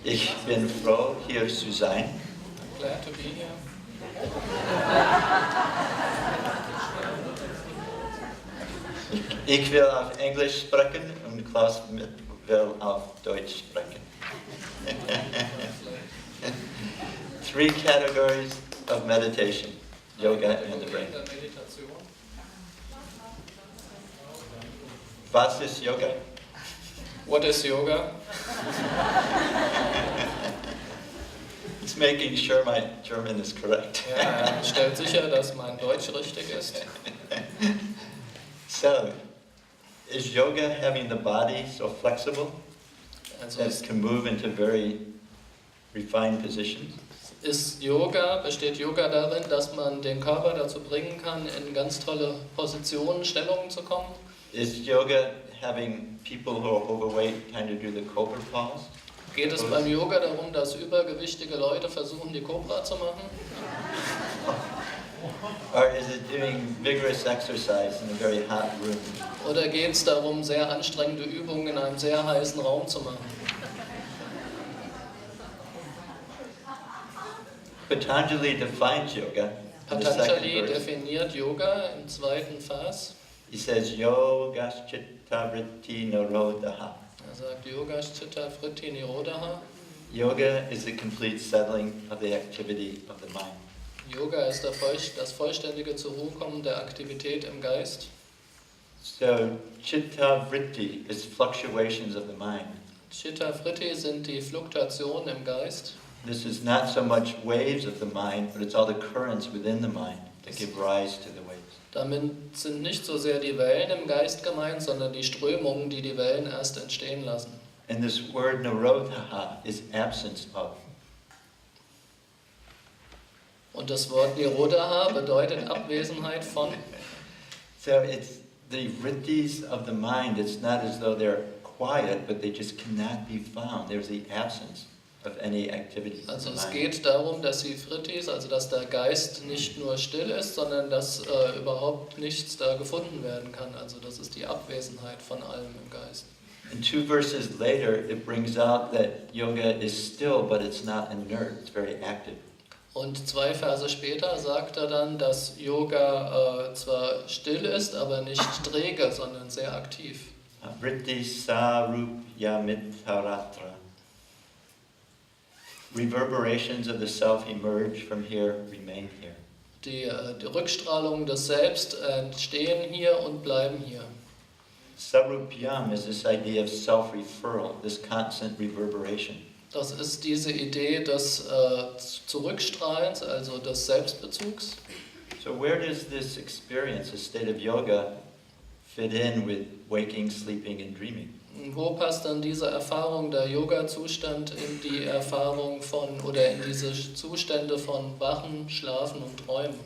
Ich bin froh, hier zu sein. Glad to be here. Ich will auf Englisch sprechen und Klaus will auf Deutsch sprechen. Three categories of meditation, yoga and the brain. Was ist Yoga? What is yoga? It's making sure my German is correct. Ja, stellt sicher, dass mein Deutsch richtig ist. So, is yoga having the body so flexible Also that it can move into very refined positions? besteht Yoga darin, dass man den Körper dazu bringen kann, in ganz tolle Positionen, Stellungen zu kommen? Is yoga having people who are overweight kind of do the cobra pose? Geht es beim Yoga darum, dass übergewichtige Leute versuchen, die Cobra zu machen? Or is it doing vigorous exercise in a very hot room? Oder geht es darum, sehr anstrengende Übungen in einem sehr heißen Raum zu machen? Patanjali defines yoga in the second Patanjali verse. definiert Yoga im zweiten Vers. He says, yogas chitta vritti nirodha. Sagt Yogas Chitta Vritti Nirodha. Yoga is the complete settling of the activity of the mind. Yoga ist das vollständige Zur-Ruhe-Kommen der Aktivität im Geist. So, chitta vritti is fluctuations of the mind. Chitta Vritti sind die Fluktuationen im Geist. This is not so much waves of the mind, but it's all the currents within the mind that give rise to the waves. Damit sind nicht so sehr die Wellen im Geist gemeint, sondern die Strömungen, die die Wellen erst entstehen lassen. And this word nirodha is absence of. Und das Wort Nirodha bedeutet Abwesenheit von. So it's the vrittis of the mind. It's not as though they're quiet, but they just cannot be found. There's the absence of any activity. Also es geht darum, dass die Vrittis, also dass der Geist nicht nur still ist, sondern dass überhaupt nichts da gefunden werden kann. Also das ist die Abwesenheit von allem im Geist. And 2 verses later, it brings out that yoga is still, but it's not inert. It's very active. Und 2 Verse später sagt er dann, dass Yoga zwar still ist, aber nicht träge, sondern sehr aktiv. Vritti sarupya mitharatra. Reverberations of the self emerge from here, remain here. Die Rückstrahlungen des Selbst entstehen hier und bleiben hier. Sarupyam is this idea of self-referral, this constant reverberation. Das ist diese Idee des Zurückstrahlens, also des Selbstbezugs. So where does this experience, this state of yoga, fit in with waking, sleeping and dreaming? Wo passt dann diese Erfahrung der Yoga-Zustand in die Erfahrung von oder in diese Zustände von Wachen, Schlafen und Träumen?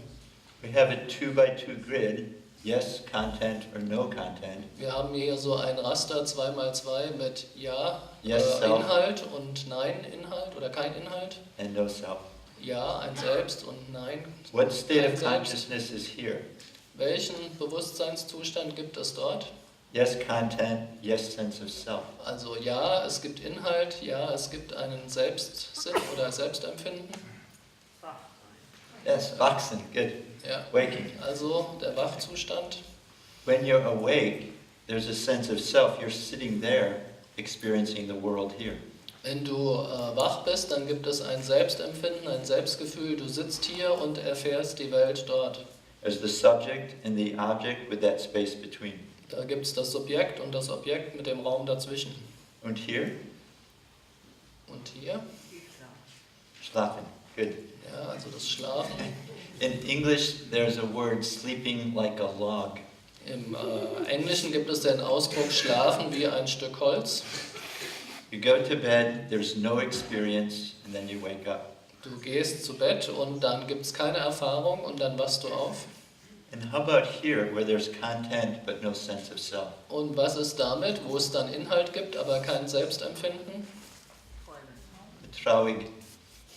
We have a 2x2 grid, yes content or no content. Wir haben hier so ein Raster 2x2 mit Ja, Yes, Inhalt und Nein, Inhalt oder kein Inhalt. And no self. Ja, ein Selbst und Nein. What state kein of Selbst. consciousness is here? Welchen Bewusstseinszustand gibt es dort? Yes content, yes sense of self. Also ja, es gibt Inhalt, ja, es gibt einen Selbstsinn oder Selbstempfinden. Yes, wachsen, good. Ja. Waking. Also der Wachzustand. When you're awake, there's a sense of self. You're sitting there experiencing the world here. Wenn du wach bist, dann gibt es ein Selbstempfinden, ein Selbstgefühl. Du sitzt hier und erfährst die Welt dort. There's the subject and the object with that space between. Da gibt es das Subjekt und das Objekt mit dem Raum dazwischen. And here, Und hier, schlafen, good. ja, also das Schlafen. In English, there's a word, sleeping like a log. Im Englischen gibt es den Ausdruck Schlafen wie ein Stück Holz. You go to bed, there's no experience, and then you wake up. Du gehst zu Bett und dann gibt es keine Erfahrung und dann wachst du auf. And how about here, where there's content but no sense of self? Und was ist damit, wo es dann Inhalt gibt, aber kein Selbstempfinden? Traurig.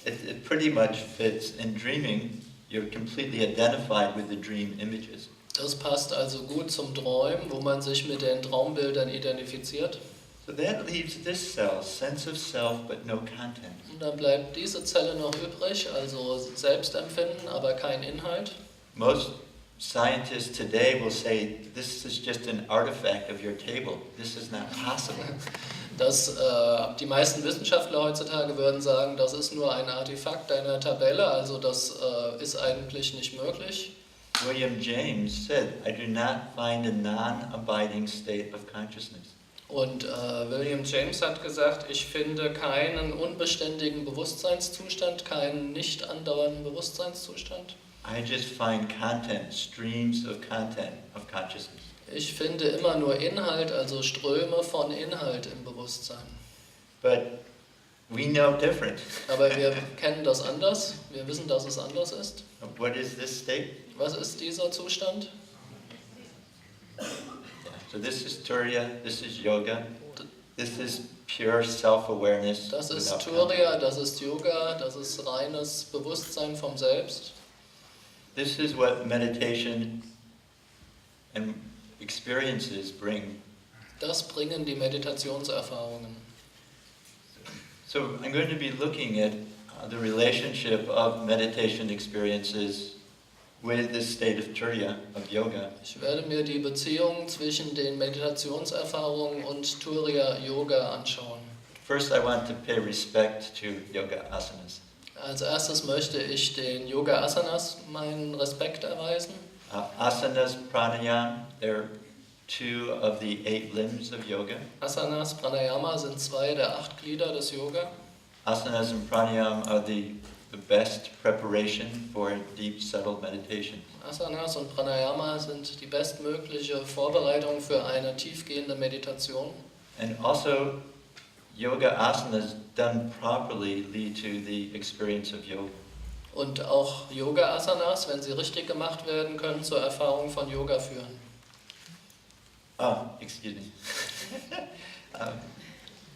It pretty much fits. In dreaming, you're completely identified with the dream images. Das passt also gut zum Träumen, wo man sich mit den Traumbildern identifiziert. So that leaves this cell, sense of self but no content. Und dann bleibt diese Zelle noch übrig, also Selbstempfinden, aber kein Inhalt. Most scientists today will say this is just an artifact of your table. This is not possible. Die meisten Wissenschaftler heutzutage würden sagen, das ist nur ein Artefakt deiner Tabelle, also das ist eigentlich nicht möglich. William James said, I do not find a non-abiding state of consciousness. Und William James hat gesagt, ich finde keinen unbeständigen Bewusstseinszustand, keinen nicht andauernden Bewusstseinszustand. I just find content, streams of content of consciousness. Ich finde immer nur Inhalt, also Ströme von Inhalt im Bewusstsein. But we know different. Aber wir kennen das anders, wir wissen, dass es anders ist. What is this state? Was ist dieser Zustand? So this is Turiya, this is Yoga, this is pure self-awareness. Das ist without Turiya, das ist Yoga, das ist reines Bewusstsein vom Selbst. This is what meditation and experiences bring. Das bringen die Meditationserfahrungen. So I'm going to be looking at the relationship of meditation experiences with this state of Turiya, of yoga. Ich werde mir die Beziehung zwischen den Meditationserfahrungen und Turiya Yoga anschauen. First I want to pay respect to yoga asanas. Als erstes möchte ich den Yoga Asanas meinen Respekt erweisen. Asanas, pranayama, they're 2 of the 8 limbs of yoga. Asanas, Pranayama sind 2 der 8 Glieder des Yoga. Asanas and pranayama are the best preparation for deep, settled meditation. Asanas und Pranayama sind die bestmögliche Vorbereitung für eine tiefgehende Meditation. And also, yoga asanas done properly lead to the experience of yoga. Und auch Yoga Asanas, wenn sie richtig gemacht werden, können zur Erfahrung von Yoga führen. Excuse me.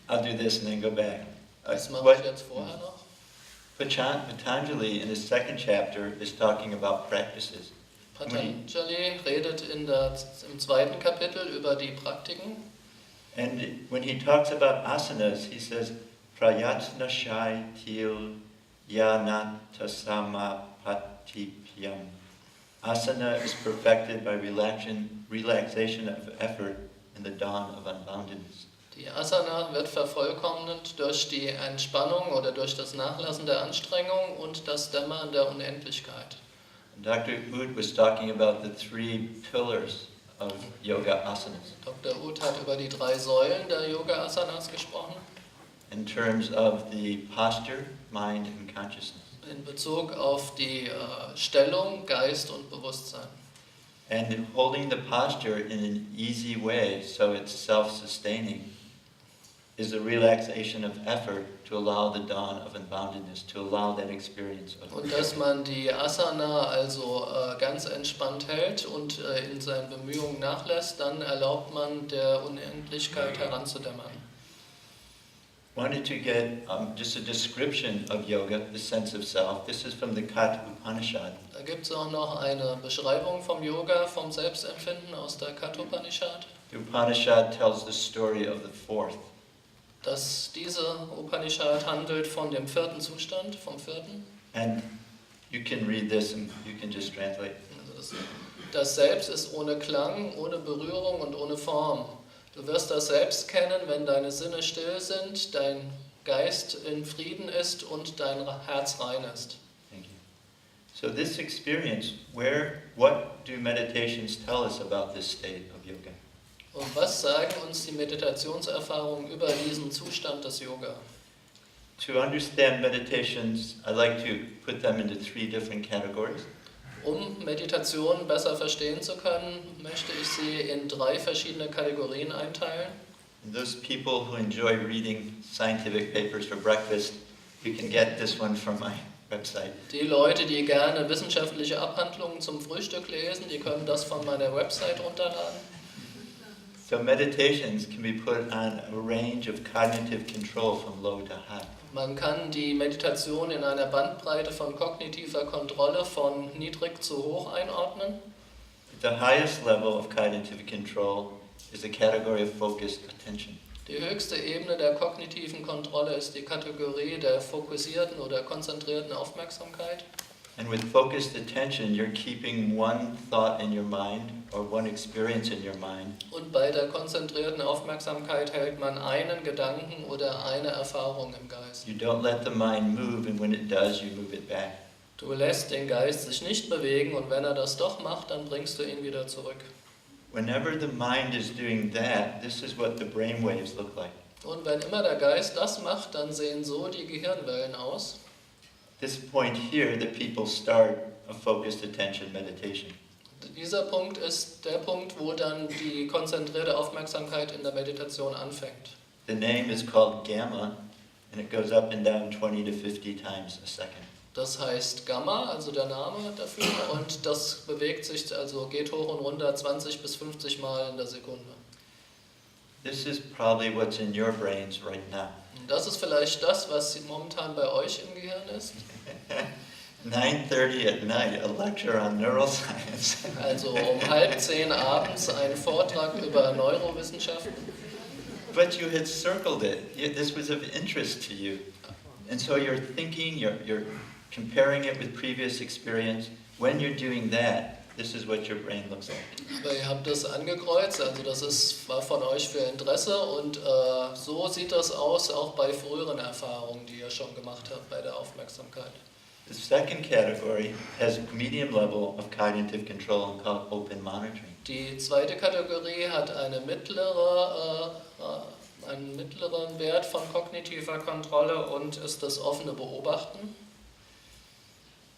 I'll do this and then go back. Das mache ich jetzt vorher noch. Patanjali in his 2nd chapter is talking about practices. Patanjali redet im 2. Kapitel über die Praktiken. And when he talks about asanas, he says, prayatna shai til yanatasamapatipyam. Asana is perfected by relaxation of effort in the dawn of unboundedness. Die Asana wird vervollkommnet durch die Entspannung oder durch das Nachlassen der Anstrengung und das Dämmern der Unendlichkeit. Dr. Ud was talking about the 3 pillars of yoga asanas Dr. Ud hat über die 3 Säulen der Yoga Asanas gesprochen. in terms of the posture, mind, and consciousness. In Bezug auf die Stellung, Geist und Bewusstsein. And holding the posture in an easy way so it's self-sustaining is a relaxation of effort to allow the dawn of unboundedness, to allow that experience of. Und dass man die Asana also ganz entspannt hält und in seinen Bemühungen nachlässt, dann erlaubt man der Unendlichkeit heranzudämmern. Wanted to get just a description of yoga, the sense of self. This is from the Katha Upanishad. Da gibt es auch noch eine Beschreibung vom Yoga, vom Selbstempfinden aus der Katha Upanishad. The Upanishad tells the story of the 4th. Diese Upanishad handelt von dem 4. Zustand, vom 4. And you can read this and you can just translate. Also das Selbst ist ohne Klang, ohne Berührung und ohne Form. Du wirst das Selbst kennen, wenn deine Sinne still sind, dein Geist in Frieden ist und dein Herz rein ist. Thank you. So this experience, what do meditations tell us about this state of yoga? Und was sagen uns die Meditationserfahrungen über diesen Zustand des Yoga? To understand meditations, I like to put them into 3 different categories. Um Meditation besser verstehen zu können, möchte ich sie in 3 verschiedene Kategorien einteilen. And those people who enjoy reading scientific papers for breakfast, you can get this one from my website. Die Leute, die gerne wissenschaftliche Abhandlungen zum Frühstück lesen, die können das von meiner Website runterladen. So meditations can be put on a range of cognitive control from low to high. Man kann die Meditation in einer Bandbreite von kognitiver Kontrolle von niedrig zu hoch einordnen. The highest level of cognitive control is the category of focused attention. Die höchste Ebene der kognitiven Kontrolle ist die Kategorie der fokussierten oder konzentrierten Aufmerksamkeit. And with focused attention, you're keeping one thought in your mind or one experience in your mind. Und bei der konzentrierten Aufmerksamkeit hält man einen Gedanken oder eine Erfahrung im Geist. You don't let the mind move, and when it does, you move it back. Du lässt den Geist sich nicht bewegen und wenn er das doch macht, dann bringst du ihn wieder zurück. Whenever the mind is doing that, this is what the brain waves look like. Und wenn immer der Geist das macht, dann sehen so die Gehirnwellen aus. This point here, the people start a focused attention meditation. Dieser Punkt ist der Punkt, wo dann die konzentrierte Aufmerksamkeit in der Meditation anfängt. The name is called gamma, and it goes up and down 20 to 50 times a second. Das heißt Gamma, also der Name dafür, und das bewegt sich, also geht hoch und runter 20 bis 50 Mal in der Sekunde. This is probably what's in your brains right now. Das ist vielleicht das, was momentan bei euch im Gehirn ist. 9:30 at night, a lecture on neuroscience. Also um 9:30 abends ein Vortrag über Neurowissenschaften. But you had circled it. This was of interest to you. And so you're thinking, you're comparing it with previous experience. When you're doing that, this is what your brain looks like. Aber ihr habt das angekreuzt, also war von euch für Interesse und so sieht das aus, auch bei früheren Erfahrungen, die ihr schon gemacht habt bei der Aufmerksamkeit. The second category has medium level of cognitive control called open monitoring. Die zweite Kategorie hat einen mittleren Wert von kognitiver Kontrolle und ist das offene Beobachten.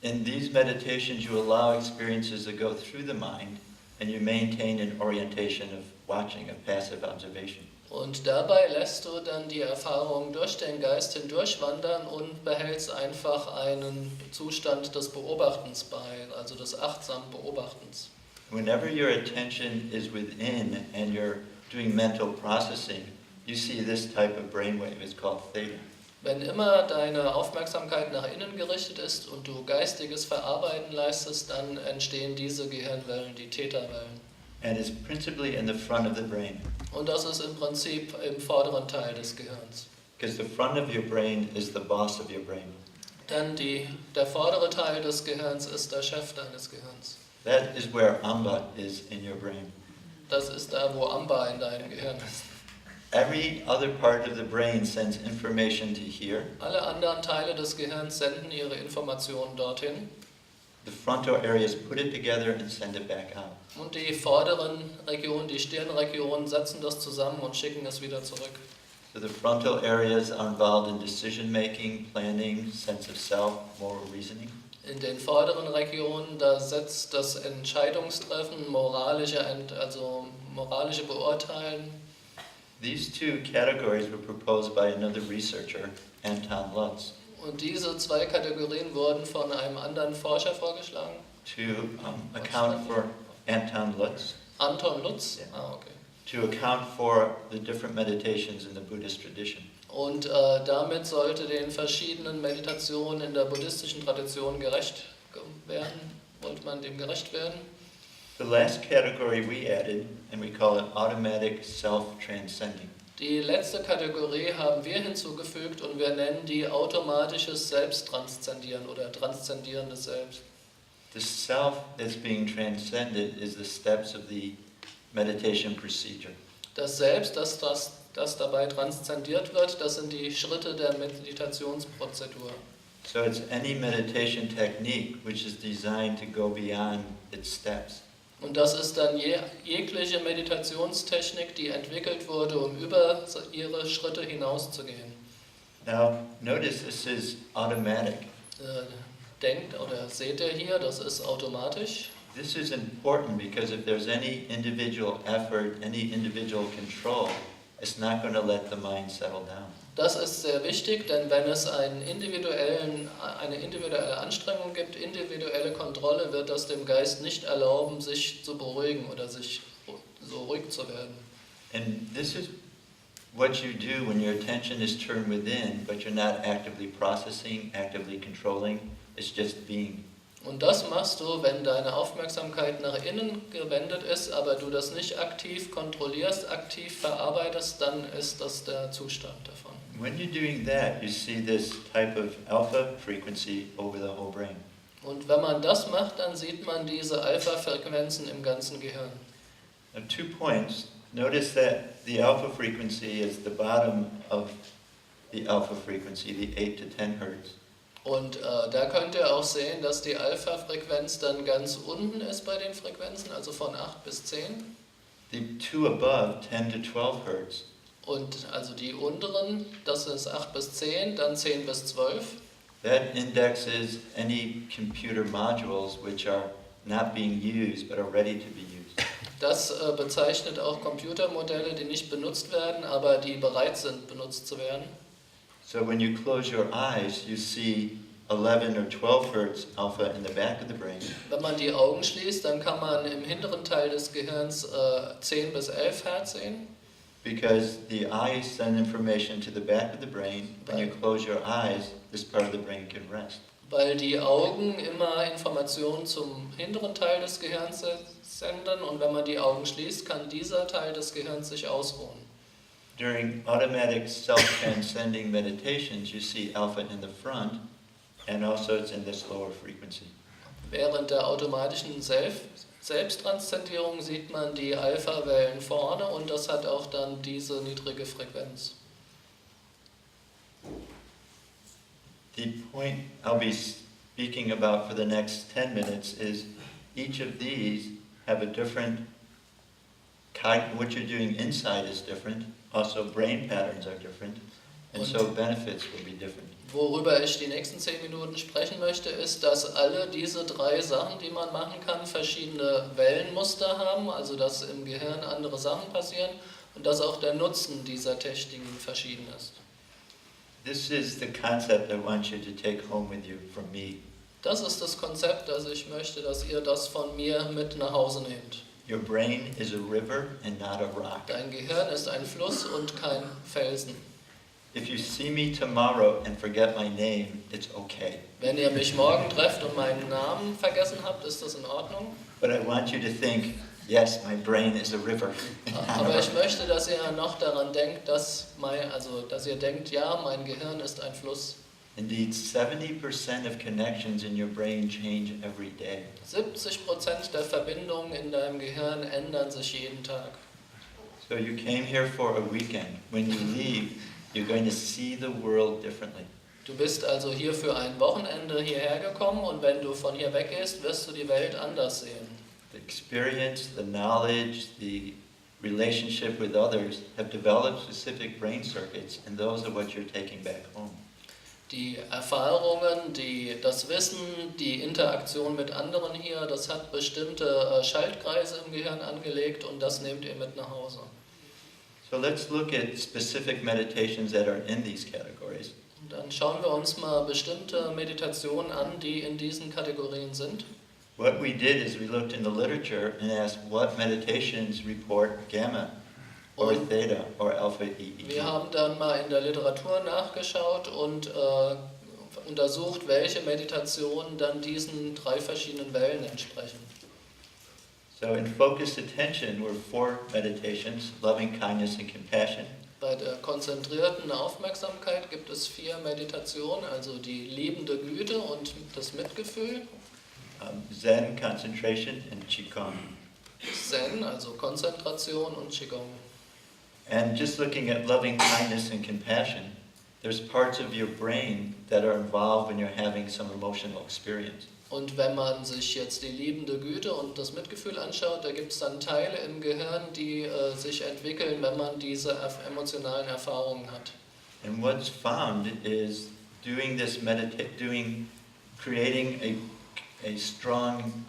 In these meditations, you allow experiences to go through the mind, and you maintain an orientation of watching, of passive observation. Und dabei lässt du dann die Erfahrung durch den Geist hindurchwandern und behältst einfach einen Zustand des Beobachtens bei, also des achtsamen Beobachtens. Whenever your attention is within and you're doing mental processing, you see this type of brainwave. It's called theta. Wenn immer deine Aufmerksamkeit nach innen gerichtet ist und du geistiges Verarbeiten leistest, dann entstehen diese Gehirnwellen, die Theta-Wellen. And it's principally in the front of the brain. Und das ist im Prinzip im vorderen Teil des Gehirns. Because the front of your brain is the boss of your brain. Denn der vordere Teil des Gehirns ist der Chef deines Gehirns. That is where Amba is in your brain. Das ist da, wo Amba in deinem Gehirn ist. Every other part of the brain sends information to here. Alle anderen Teile des Gehirns senden ihre Informationen dorthin. The frontal areas put it together and send it back out. Und die vorderen Regionen, die Stirnregionen, setzen das zusammen und schicken es wieder zurück. So the frontal areas are involved in decision making, planning, sense of self, moral reasoning. In den vorderen Regionen, da setzt das Entscheidungstreffen, moralische Beurteilen. These two categories were proposed by another researcher, Anton Lutz, Und diese zwei Kategorien wurden von einem anderen Forscher vorgeschlagen. to account for Anton Lutz, Anton Lutz. Ja. Okay. to account for the different meditations in the Buddhist tradition. Und damit sollte den verschiedenen Meditationen in der buddhistischen Tradition gerecht werden. Wollte man dem gerecht werden? The last category we added, and we call it automatic self-transcending. Die letzte Kategorie haben wir hinzugefügt und wir nennen die automatisches Selbsttranszendieren oder transzendierendes Selbst. The self that's being transcended is the steps of the meditation procedure. Das Selbst, das dabei transzendiert wird, das sind die Schritte der Meditationsprozedur. So it's any meditation technique which is designed to go beyond its steps. Und das ist dann jegliche Meditationstechnik, die entwickelt wurde, um über ihre Schritte hinauszugehen. Now, notice this is automatic. Denkt oder seht ihr hier, das ist automatisch. This is important because if there's any individual effort, any individual control, it's not going to let the mind settle down. Das ist sehr wichtig, denn wenn es eine individuelle Anstrengung gibt, individuelle Kontrolle, wird das dem Geist nicht erlauben, sich zu beruhigen oder sich so ruhig zu werden. And this is what you do when your attention is turned within, but you're not actively processing, actively controlling. It's just being. Und das machst du, wenn deine Aufmerksamkeit nach innen gewendet ist, aber du das nicht aktiv kontrollierst, aktiv verarbeitest, dann ist das der Zustand davon. When you're doing that, you see this type of alpha frequency over the whole brain. Und wenn man das macht, dann sieht man diese Alpha-Frequenzen im ganzen Gehirn. Now, 2 points. Notice that the alpha frequency is the bottom of the alpha frequency, the 8 to 10 Hertz. Und da könnt ihr auch sehen, dass die Alpha-Frequenz dann ganz unten ist bei den Frequenzen, also von 8 bis 10. The 2 above, 10 to 12 Hertz, Und also die unteren, das ist 8 bis 10, dann 10 bis 12. that indexes any computer modules which are not being used but are ready to be used. Das bezeichnet auch Computermodelle, die nicht benutzt werden, aber die bereit sind, benutzt zu werden. So when you close your eyes, you see 11 or 12 Hertz alpha in the back of the brain. Wenn man die Augen schließt, dann kann man im hinteren Teil des Gehirns 10 bis 11 Hertz sehen. Because the eyes send information to the back of the brain. When you close your eyes, this part of the brain can rest. Weil die Augen immer Informationen zum hinteren Teil des Gehirns senden und wenn man die Augen schließt, kann dieser Teil des Gehirns sich ausruhen. During automatic self-transcending meditations, you see alpha in the front, and also it's in this lower frequency. Während der automatischen Selbsttranszendierung sieht man die Alpha-Wellen vorne und das hat auch dann diese niedrige Frequenz. The point I'll be speaking about for the next 10 minutes is each of these have a different what you're doing inside is different, also brain patterns are different, and so benefits will be different. Worüber ich die nächsten 10 Minuten sprechen möchte, ist, dass alle diese 3 Sachen, die man machen kann, verschiedene Wellenmuster haben, also dass im Gehirn andere Sachen passieren und dass auch der Nutzen dieser Techniken verschieden ist. This is the concept I want you to take home with you from me. Das ist das Konzept, das ich möchte, dass ihr das von mir mit nach Hause nehmt. Your brain is a river and not a rock. Dein Gehirn ist ein Fluss und kein Felsen. If you see me tomorrow and forget my name, it's okay. Wenn ihr mich morgen trefft und meinen Namen vergessen habt, ist das in Ordnung. But I want you to think, yes, my brain is a river. Aber ich möchte, dass ihr noch daran denkt, dass ihr denkt, ja, mein Gehirn ist ein Fluss. Indeed, 70% of connections in your brain change every day. 70% der Verbindungen in deinem Gehirn ändern sich jeden Tag. So you came here for a weekend. When you leave, you're going to see the world differently. Du bist also hier für ein Wochenende hierher gekommen und wenn du von hier weggehst, wirst du die Welt anders sehen. The experience, the knowledge, the relationship with others have developed specific brain circuits, and those are what you're taking back home. Die Erfahrungen, das Wissen, die Interaktion mit anderen hier, das hat bestimmte Schaltkreise im Gehirn angelegt und das nehmt ihr mit nach Hause. So let's look at specific meditations that are in these categories. Und dann schauen wir uns mal bestimmte Meditationen an, die in diesen Kategorien sind. What we did is we looked in the literature and asked what meditations report gamma or theta or alpha EEG. Wir haben dann mal in der Literatur nachgeschaut und untersucht, welche Meditationen dann diesen 3 verschiedenen Wellen entsprechen. So in focused attention were 4 meditations, loving kindness and compassion. Bei der konzentrierten Aufmerksamkeit gibt es 4 Meditationen, also die liebende Güte und das Mitgefühl. Zen, concentration, and Qigong. Zen, also Konzentration und Qigong. And just looking at loving kindness and compassion, there's parts of your brain that are involved when you're having some emotional experience. Und wenn man sich jetzt die liebende Güte und das Mitgefühl anschaut, da gibt es dann Teile im Gehirn, die sich entwickeln, wenn man diese emotionalen Erfahrungen hat. And what's found is creating a strong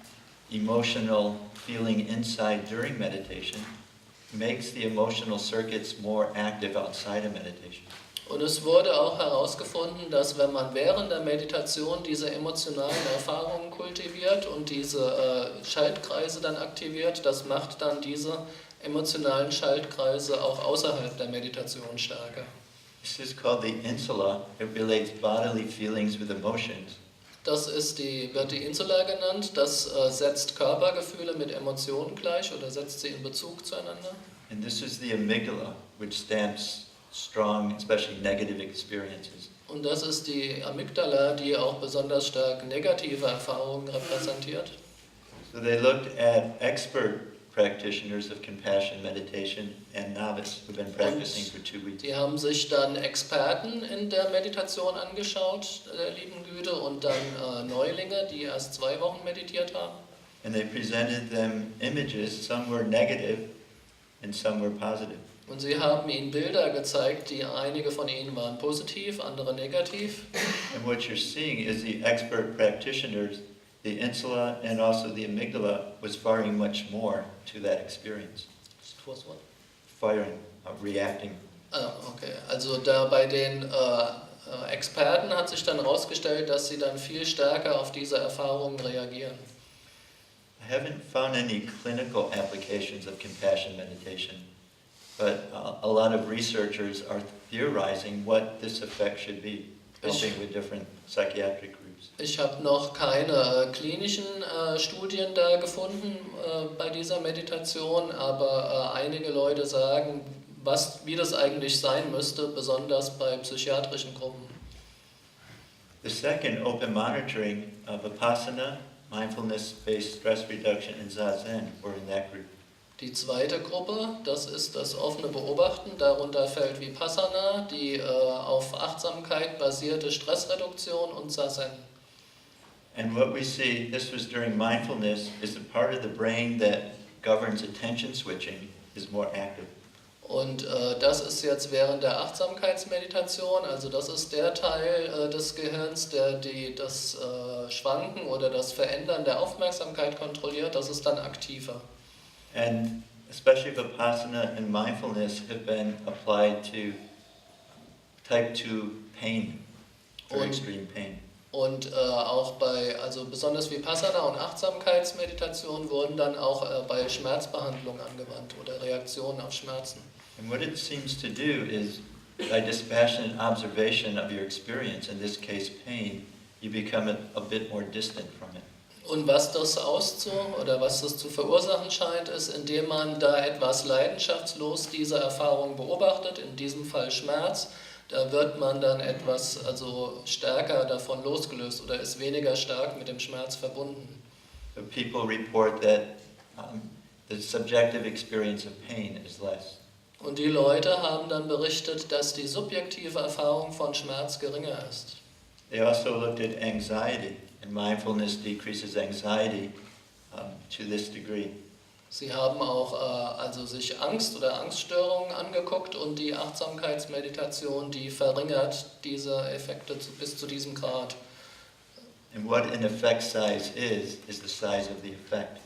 emotional feeling inside during meditation makes the emotional circuits more active outside of meditation. Und es wurde auch herausgefunden, dass wenn man während der Meditation diese emotionalen Erfahrungen kultiviert und diese Schaltkreise dann aktiviert, das macht dann diese emotionalen Schaltkreise auch außerhalb der Meditation stärker. This is called the insula. It relates bodily feelings with emotions. Das wird die Insula genannt. Das setzt Körpergefühle mit Emotionen gleich oder setzt sie in Bezug zueinander. And this is the amygdala, which stamps strong, especially negative experiences. Und das ist die Amygdala, die auch besonders stark negative Erfahrungen repräsentiert. So they looked at expert practitioners of compassion meditation and novice who've been practicing for 2 weeks. Die haben sich dann Experten in der Meditation angeschaut, der lieben Güte, und dann Neulinge, die erst 2 Wochen meditiert haben. And they presented them images, some were negative and some were positive. Und sie haben ihnen Bilder gezeigt, einige von ihnen waren positiv, andere negativ. And what you're seeing is the expert practitioners, the insula and also the amygdala was firing much more to that experience. Firing, reacting. Okay. Also da bei den Experten hat sich dann herausgestellt, dass sie dann viel stärker auf diese Erfahrungen reagieren. I haven't found any clinical applications of compassion meditation, but a lot of researchers are theorizing what this effect should be, helping with different psychiatric groups. Ich habe noch keine klinischen Studien da gefunden bei dieser Meditation, aber einige Leute sagen, wie das eigentlich sein müsste, besonders bei psychiatrischen Gruppen. The second, open monitoring of Vipassana, mindfulness-based stress reduction and Zazen were in that group. Die zweite Gruppe, das ist das offene Beobachten, darunter fällt Vipassana, die auf Achtsamkeit basierte Stressreduktion und Zazen. And what we see, this was during mindfulness, is the part of the brain that governs attention switching is more active. Und das ist jetzt während der Achtsamkeitsmeditation, also das ist der Teil des Gehirns, der das Schwanken oder das Verändern der Aufmerksamkeit kontrolliert, das ist dann aktiver. And especially Vipassana and mindfulness have been applied to type 2 pain, or extreme pain. Und auch also besonders Vipassana und Achtsamkeitsmeditation wurden dann auch bei Schmerzbehandlung angewandt oder Reaktionen auf Schmerzen. And what it seems to do is, by dispassionate observation of your experience, in this case pain, you become a bit more distant from it. Und was das zu verursachen scheint, ist, indem man da etwas leidenschaftslos diese Erfahrung beobachtet, in diesem Fall Schmerz, da wird man dann etwas stärker davon losgelöst oder ist weniger stark mit dem Schmerz verbunden. But people report that the subjective experience of pain is less. Und die Leute haben dann berichtet, dass die subjektive Erfahrung von Schmerz geringer ist. They also looked at anxiety, and mindfulness decreases anxiety to this degree. Sie haben auch sich Angst oder Angststörungen angeguckt und die Achtsamkeitsmeditation, die verringert diese Effekte bis zu diesem Grad. And what an effect size is the size of the effect.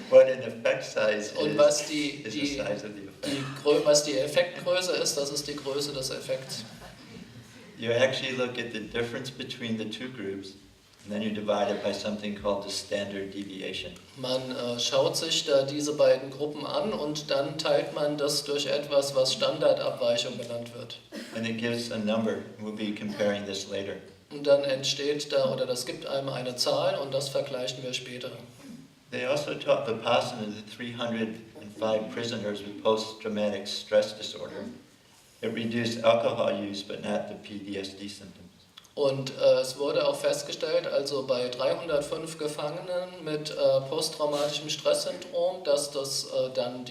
What an effect size und is was the size of the effect. Was die Effektgröße ist, das ist die Größe des Effekts. You actually look at the difference between the two groups, and then you divide it by something called the standard deviation. Man schaut sich da diese beiden Gruppen an und dann teilt man das durch etwas, was Standardabweichung genannt wird. And it gives a number. We'll be comparing this later. Und dann entsteht das gibt einem eine Zahl und das vergleichen wir später. They also taught Vipassana to 305 prisoners with post-traumatic stress disorder. It reduced alcohol use, but not the PTSD symptoms. Und es wurde auch festgestellt, also bei 305 Gefangenen mit posttraumatischem Stresssyndrom, dass das dann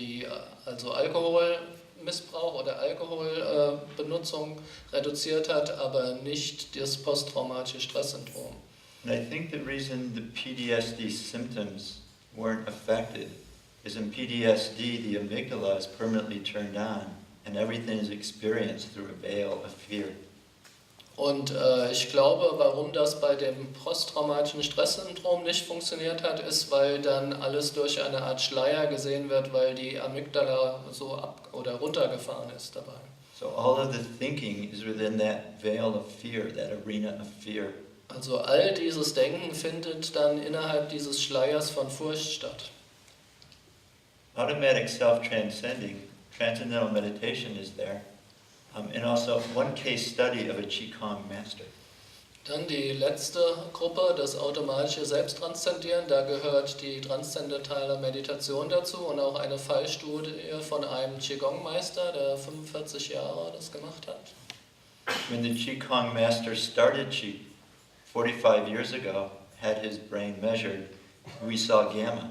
also Alkoholmissbrauch oder Alkoholbenutzung reduziert hat, aber nicht das posttraumatische Stresssyndrom. And I think the reason the PTSD symptoms weren't affected is in PTSD the amygdala is permanently turned on and everything is experienced through a veil of fear. Und ich glaube, warum das bei dem posttraumatischen Stresssyndrom nicht funktioniert hat, ist, weil dann alles durch eine Art Schleier gesehen wird, weil die Amygdala so oder runtergefahren ist dabei. So all of the thinking is within that veil of fear, that arena of fear. Also all dieses Denken findet dann innerhalb dieses Schleiers von Furcht statt. Automatic self-transcending, transcendental meditation is there. And also one case study of a Qigong master. Dann die letzte Gruppe, das automatische Selbsttranszendieren. Da gehört die transzendentale Meditation dazu und auch eine Fallstudie von einem Qigong-Meister, der 45 Jahre das gemacht hat. When the Qigong master started Qi 45 years ago, had his brain measured, we saw gamma.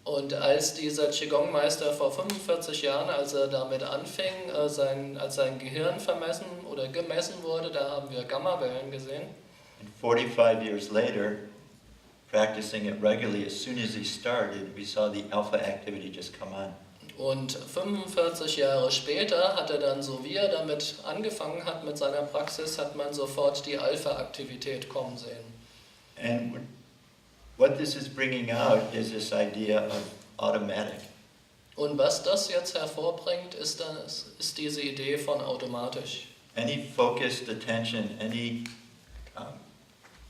Und als dieser Qigong-Meister vor 45 Jahren, als er damit anfing, als sein Gehirn vermessen oder gemessen wurde, da haben wir Gammawellen gesehen. And 45 years later, practicing it regularly, as soon as he started, we saw the alpha activity just come on. Und 45 Jahre später hat er dann, so wie er damit angefangen hat mit seiner Praxis, hat man sofort die Alpha-Aktivität kommen sehen. And what this is bringing out is this idea of automatic. Und was das jetzt hervorbringt, ist diese Idee von automatisch. Any focused attention, any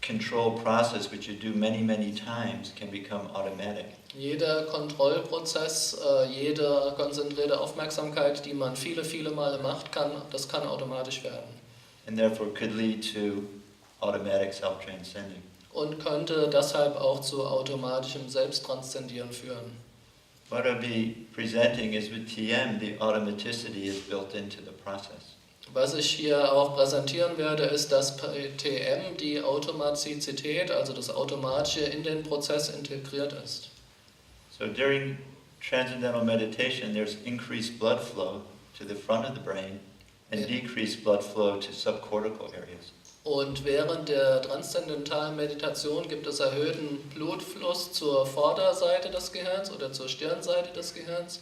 control process which you do many, many times can become automatic. Jeder Kontrollprozess, jede konzentrierte Aufmerksamkeit, die man viele, viele Male macht, das kann automatisch werden. And therefore could lead to automatic self-transcending. Und könnte deshalb auch zu automatischem Selbsttranszendieren führen. What I'll be presenting is with TM, the automaticity is built into the process. Was ich hier auch präsentieren werde, ist, dass bei TM die Automatizität, also das Automatische, in den Prozess integriert ist. So during transcendental meditation, there's increased blood flow to the front of the brain and decreased blood flow to subcortical areas. Und während der transzendentalen Meditation gibt es erhöhten Blutfluss zur Vorderseite des Gehirns oder zur Stirnseite des Gehirns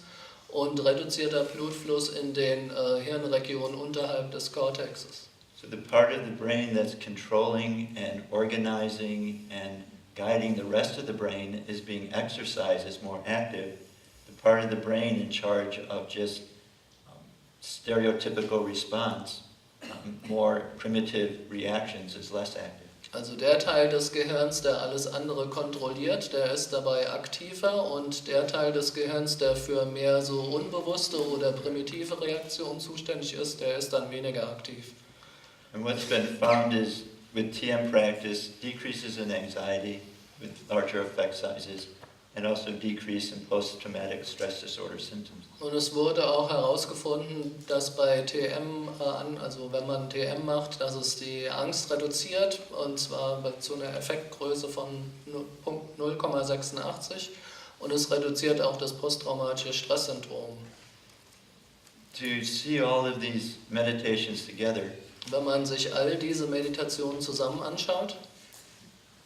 und reduzierter Blutfluss in den Hirnregionen unterhalb des Cortexes. So the part of the brain that's controlling and organizing and guiding the rest of the brain is being exercised, is more active. The part of the brain in charge of just stereotypical response, more primitive reactions, is less active. Also der Teil des Gehirns, der alles andere kontrolliert, der ist dabei aktiver und der Teil des Gehirns, der für mehr so unbewusste oder primitive Reaktionen zuständig ist, der ist dann weniger aktiv. And what's been found is with TM practice, decreases in anxiety with larger effect sizes and also decrease in post-traumatic stress disorder symptoms. Und es wurde auch herausgefunden, dass bei TM, also wenn man TM macht, dass es die Angst reduziert, und zwar zu einer Effektgröße von 0,86 und es reduziert auch das posttraumatische Stresssyndrom. To see all of these meditations together, Wenn man sich all diese Meditationen zusammen anschaut,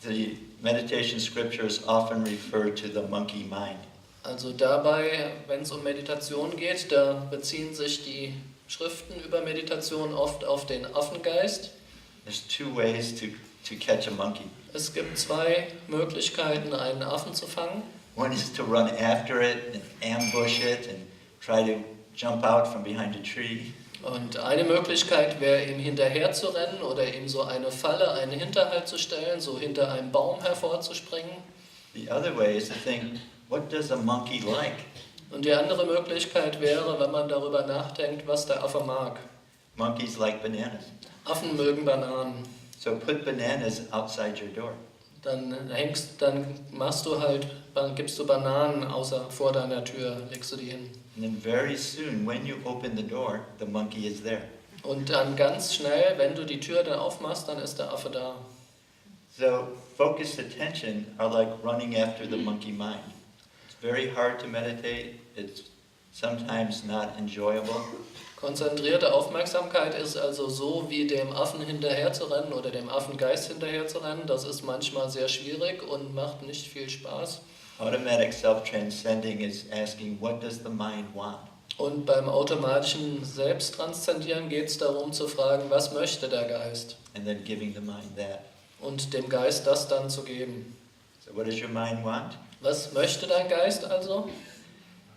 the meditation scriptures often refer to the monkey mind. also dabei, wenn es um Meditation geht, da beziehen sich die Schriften über Meditation oft auf den Affengeist. There's two ways to catch a monkey. Es gibt zwei Möglichkeiten, einen Affen zu fangen. One is to run after it and ambush it and try to jump out from behind a tree. Und eine Möglichkeit wäre, ihm hinterher zu rennen oder ihm so eine Falle, einen Hinterhalt zu stellen, so hinter einem Baum hervorzuspringen. The other way is to think, what does a monkey like? Und die andere Möglichkeit wäre, wenn man darüber nachdenkt, was der Affe mag. Monkeys like bananas. Affen mögen Bananen. So put bananas outside your door. Dann gibst du Bananen vor deiner Tür, legst du die hin. And then very soon, when you open the door, the monkey is there. Und dann ganz schnell, wenn du die Tür dann aufmachst, dann ist der Affe da. So focused attention are like running after the monkey mind. It's very hard to meditate. It's sometimes not enjoyable. Konzentrierte Aufmerksamkeit ist also so, wie dem Affen hinterher zu rennen oder dem Affengeist hinterher zu rennen. Das ist manchmal sehr schwierig und macht nicht viel Spaß. Automatic self-transcending is asking, what does the mind want? Und beim automatischen Selbsttranszendieren geht es darum zu fragen, was möchte der Geist? And then giving the mind that. Und dem Geist das dann zu geben. So what does your mind want? Was möchte dein Geist also?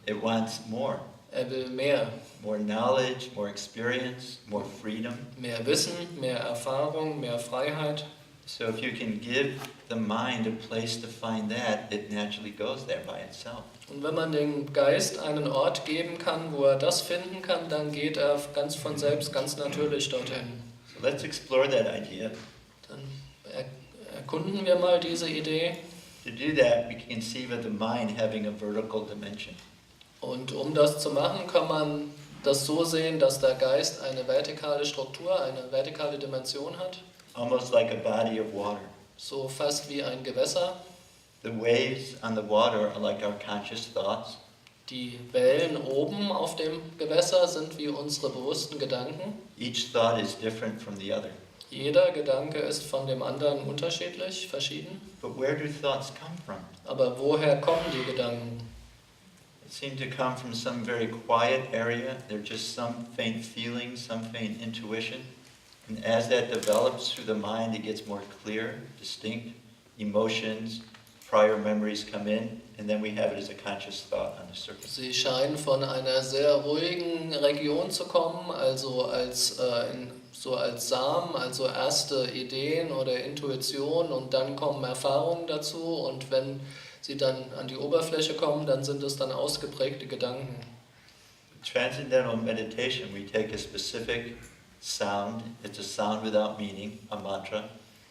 It wants more. Er will mehr. More knowledge, more experience, more freedom. Mehr Wissen, mehr Erfahrung, mehr Freiheit. So if you can give the mind a place to find that, it naturally goes there by itself. Und wenn man dem Geist einen Ort geben kann, wo er das finden kann, dann geht er ganz von selbst, ganz natürlich dorthin. So let's explore that idea. Dann erkunden wir mal diese Idee. To do that, we can conceive of the mind having a vertical dimension. Und um das zu machen, kann man das so sehen, dass der Geist eine vertikale Struktur, eine vertikale Dimension hat. Almost like a body of water. So fast wie ein Gewässer. The waves on the water are like our conscious thoughts. Die Wellen oben auf dem Gewässer sind wie unsere bewussten Gedanken. Each thought is different from the other. Jeder Gedanke ist von dem anderen unterschiedlich, verschieden. But where do thoughts come from? Aber woher kommen die Gedanken? They seem to come from some very quiet area. They're just some faint feeling, some faint intuition. And as that develops through the mind, it gets more clear, distinct. Emotions, prior memories come in, and then we have it as a conscious thought on the surface. Sie scheinen von einer sehr ruhigen Region zu kommen, also als Samen, also erste Ideen oder Intuition, und dann kommen Erfahrungen dazu, und wenn sie dann an die Oberfläche kommen, dann sind es dann ausgeprägte Gedanken. Transcendental meditation, we take a specific sound, it's a sound without meaning, a mantra.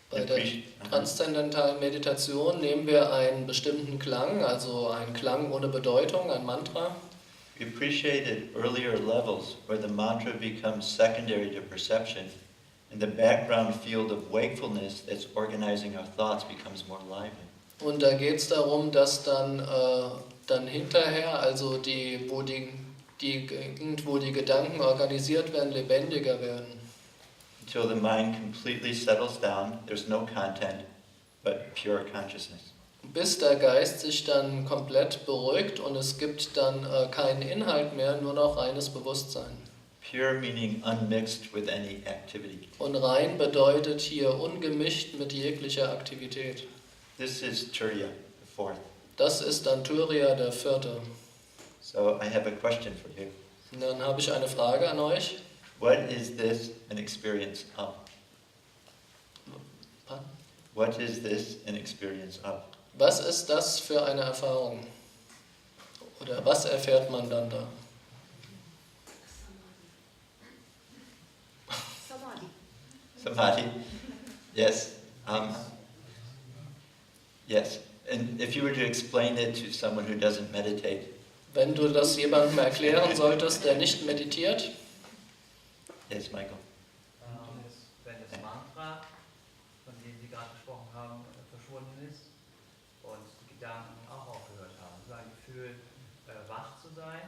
Bei der transzendentalen Meditation nehmen wir einen bestimmten Klang, also einen Klang ohne Bedeutung, ein Mantra. We appreciate at earlier levels where the mantra becomes secondary to perception and the background field of wakefulness that's organizing our thoughts becomes more lively. Und da geht es darum, dass dann hinterher, also wo die Gedanken organisiert werden, lebendiger werden. Until the mind completely settles down, there's no content, but pure consciousness. Bis der Geist sich dann komplett beruhigt und es gibt dann keinen Inhalt mehr, nur noch reines Bewusstsein. Pure meaning unmixed with any activity. Und rein bedeutet hier ungemischt mit jeglicher Aktivität. This is Turiya, the fourth. Das ist dann Turiya, der vierte. So I have a question for you. Und dann habe ich eine Frage an euch. What is this an experience of? Pardon? What is this an experience of? Was ist das für eine Erfahrung? Oder was erfährt man dann da? Samadhi. Yes. Yes. And if you were to explain it to someone who doesn't meditate, Wenn du das jemandem erklären solltest, der nicht meditiert, yes, Michael. Wenn das Mantra, von dem Sie gerade gesprochen haben, verschwunden ist und die Gedanken auch aufgehört haben. So ein Gefühl, wach zu sein,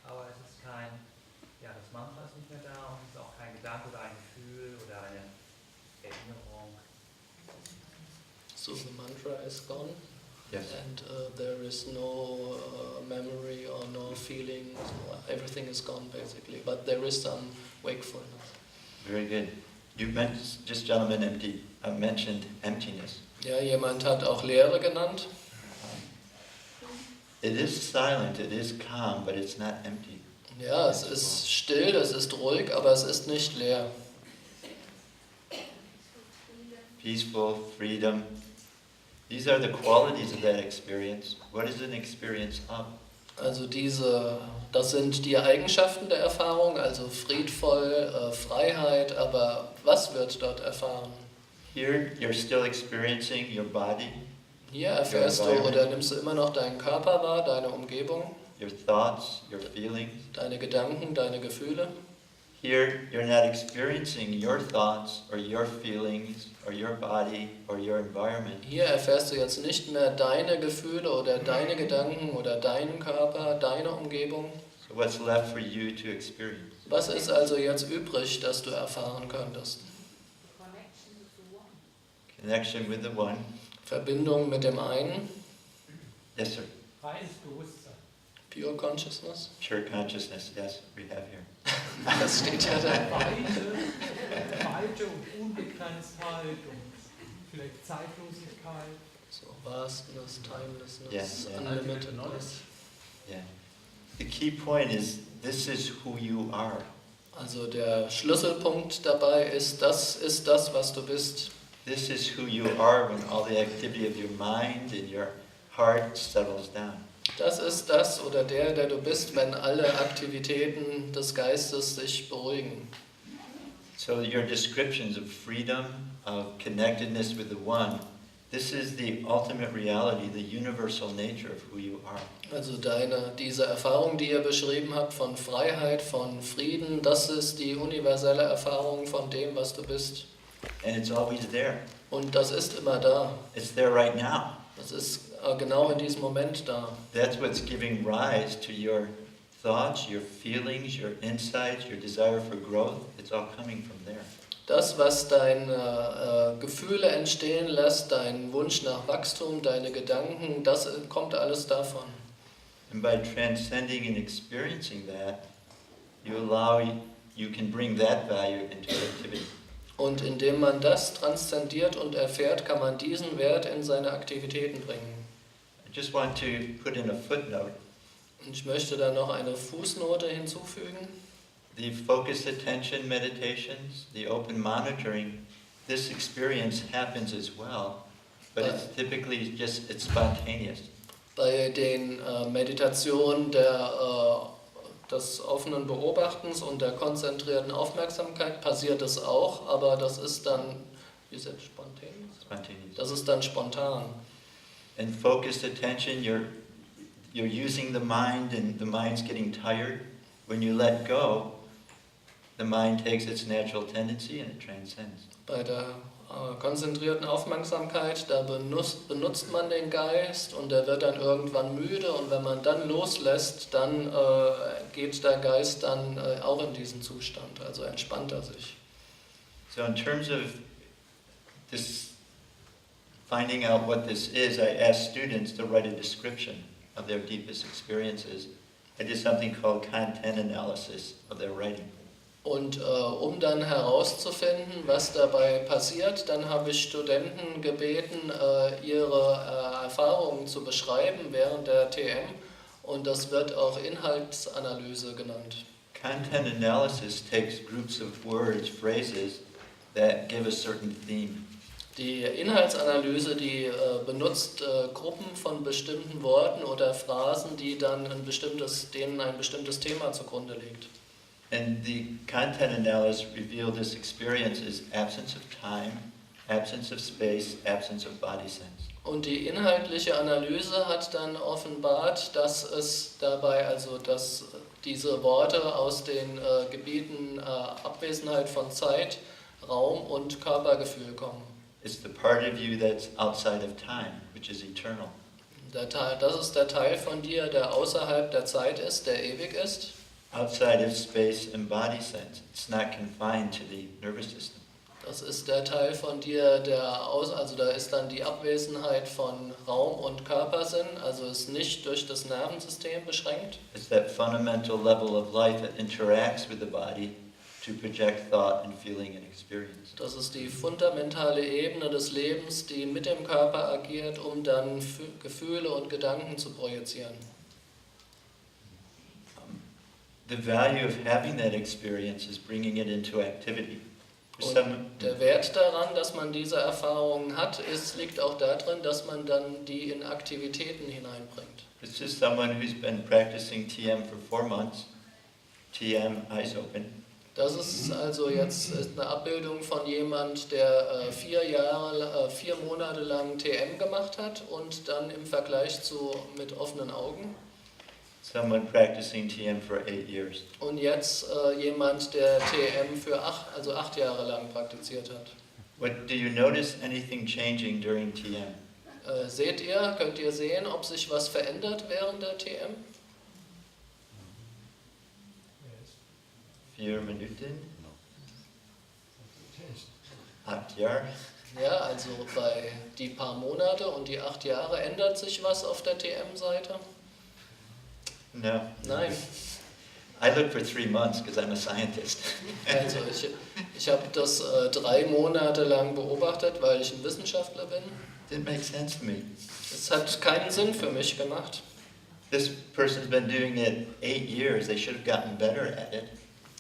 aber es ist das Mantra ist nicht mehr da und es ist auch kein Gedanke oder ein Gefühl oder eine Erinnerung. so the mantra is gone. Yes. And there is no memory or no feeling, everything is gone basically, but there is some wakefulness. Very good. You mentioned, just gentlemen, mentioned emptiness. Ja, jemand hat auch Leere genannt. It is silent, it is calm, but it's not empty. Ja, es ist still, es ist ruhig, aber es ist nicht leer. Peaceful, freedom. These are the qualities of that experience. What is an experience of? Also das sind die Eigenschaften der Erfahrung, also friedvoll, Freiheit, aber was wird dort erfahren? Here, you're still experiencing your body, Hier erfährst du oder nimmst du immer noch deinen Körper wahr, deine Umgebung, your thoughts, your feelings. deine Gedanken, deine Gefühle. Here, you're not experiencing your thoughts or your feelings or your body or your environment. Hier erfährst du jetzt nicht mehr deine Gefühle oder deine Gedanken oder deinen Körper, deine Umgebung. So what's left for you to experience? Was ist also jetzt übrig, das du erfahren könntest? Connection with the One. Verbindung mit dem einen, Yes, sir. Reines Bewusstsein. Pure Consciousness. Pure consciousness, yes, we have here. Das steht ja da. Weite und Unbegrenztheit und vielleicht Zeitlosigkeit. So Vastness, Timelessness, Yes, yeah. Unlimitedness. Yeah. The key point is this is who you are. Also der Schlüsselpunkt dabei ist das, was du bist. This is who you are when all the activity of your mind and your heart settles down. Das ist das oder der du bist, wenn alle Aktivitäten des Geistes sich beruhigen. So your descriptions of freedom, of connectedness with the One, this is the ultimate reality, the universal nature of who you are. Also diese Erfahrung, die ihr beschrieben habt von Freiheit, von Frieden, das ist die universelle Erfahrung von dem, was du bist. And it's always there. Und das ist immer da. It's there right now. Das ist genau in diesem Moment da. That's what's giving rise to your thoughts, your feelings, your insights, your desire for growth. It's all coming from there. Das, was deine Gefühle entstehen lässt, dein Wunsch nach Wachstum, deine Gedanken, das kommt alles davon. And by transcending and experiencing that, you can bring that value into activity. Und indem man das transzendiert und erfährt, kann man diesen Wert in seine Aktivitäten bringen. I just want to put in a footnote. Und ich möchte da noch eine Fußnote hinzufügen. The focused attention meditations, the open monitoring, this experience happens as well, but it's typically it's spontaneous. Bei den Meditationen des offenen Beobachtens und der konzentrierten Aufmerksamkeit passiert es auch, aber das ist dann, wie ist das, Spontaneous. Das ist dann spontan. And focused attention, you're using the mind and the mind's getting tired. When you let go, the mind takes its natural tendency and it transcends. Bei der konzentrierten Aufmerksamkeit, da benutzt man den Geist und der wird dann irgendwann müde und wenn man dann loslässt, dann geht der Geist dann auch in diesen Zustand, also entspannt er sich. So in terms of this, finding out what this is, I asked students to write a description of their deepest experiences. I did something called content analysis of their writing. Und um dann herauszufinden, was dabei passiert, dann habe ich Studenten gebeten, ihre Erfahrungen zu beschreiben während der TM und das wird auch Inhaltsanalyse genannt. Content analysis takes groups of words, phrases that give a certain theme. Die Inhaltsanalyse, die benutzt Gruppen von bestimmten Worten oder Phrasen, die dann denen ein bestimmtes Thema zugrunde liegt. And the content analysis revealed this experience is absence of time, absence of space, absence of body sense. Und die inhaltliche Analyse hat dann offenbart, dass es dabei, also dass diese Worte aus den Gebieten Abwesenheit von Zeit, Raum und Körpergefühl kommen. It's the part of you that's outside of time, which is eternal. Das ist der Teil von dir, der außerhalb der Zeit ist, der ewig ist. Outside of space and body sense. It's not confined to the nervous system. Das ist der Teil von dir, also da ist dann die Abwesenheit von Raum und Körpersinn, also ist nicht durch das Nervensystem beschränkt. It's that fundamental level of life that interacts with the body to project thought and feeling and experience. Das ist die fundamentale Ebene des Lebens, die mit dem Körper agiert, um dann Gefühle und Gedanken zu projizieren. The value of having that experience is bringing it into activity. Und der Wert daran, dass man diese Erfahrungen hat, liegt auch darin, dass man dann die in Aktivitäten hineinbringt. This is someone who's been practicing TM for 4 months. TM, eyes open. Das ist also jetzt eine Abbildung von jemand, der 4 Monate lang TM gemacht hat und dann im Vergleich mit offenen Augen. Someone practicing TM for 8 years. Und jetzt jemand, der TM für 8 Jahre lang praktiziert hat. Do you notice anything changing during TM? Könnt ihr sehen, ob sich was verändert während der TM? 4 Minuten? 8 Jahre? Ja, also bei die paar Monate und die 8 Jahre ändert sich was auf der TM-Seite? No. Nein. I look for 3 months because I'm a scientist. Also ich habe das 3 Monate lang beobachtet, weil ich ein Wissenschaftler bin. Didn't make sense to me. Es hat keinen Sinn für mich gemacht. This person's been doing it 8 years. They should have gotten better at it.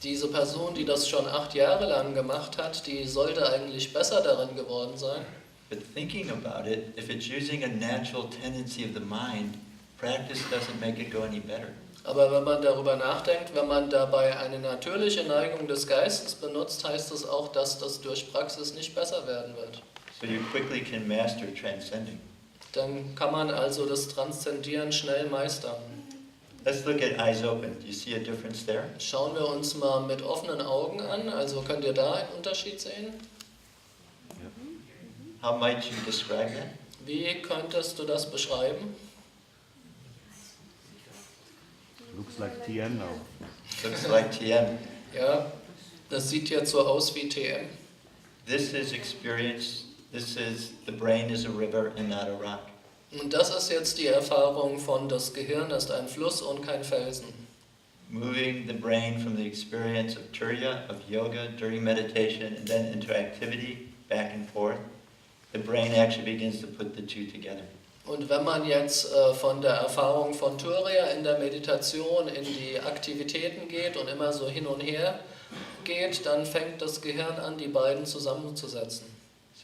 Diese Person, die das schon 8 Jahre lang gemacht hat, die sollte eigentlich besser darin geworden sein. But thinking about it, if it's using a natural tendency of the mind, practice doesn't make it go any better. Aber wenn man darüber nachdenkt, wenn man dabei eine natürliche Neigung des Geistes benutzt, heißt es auch, dass das durch Praxis nicht besser werden wird. So you quickly can master transcending. Dann kann man also das Transzendieren schnell meistern. Let's look at eyes open. Do you see a difference there? Schauen wir uns mal mit offenen Augen an, also könnt ihr da einen Unterschied sehen? How might you describe that? Wie könntest du das beschreiben? Looks like TM now. Looks like TM. Ja, das sieht jetzt so aus wie TM. This is experience. This is the brain is a river and not a rock. Und das ist jetzt die Erfahrung von das Gehirn ist ein Fluss und kein Felsen. Moving the brain from the experience of turiya, of yoga, during meditation, and then into activity, back and forth, the brain actually begins to put the two together. Und wenn man jetzt von der Erfahrung von Turiya in der Meditation in die Aktivitäten geht und immer so hin und her geht, dann fängt das Gehirn an, die beiden zusammenzusetzen.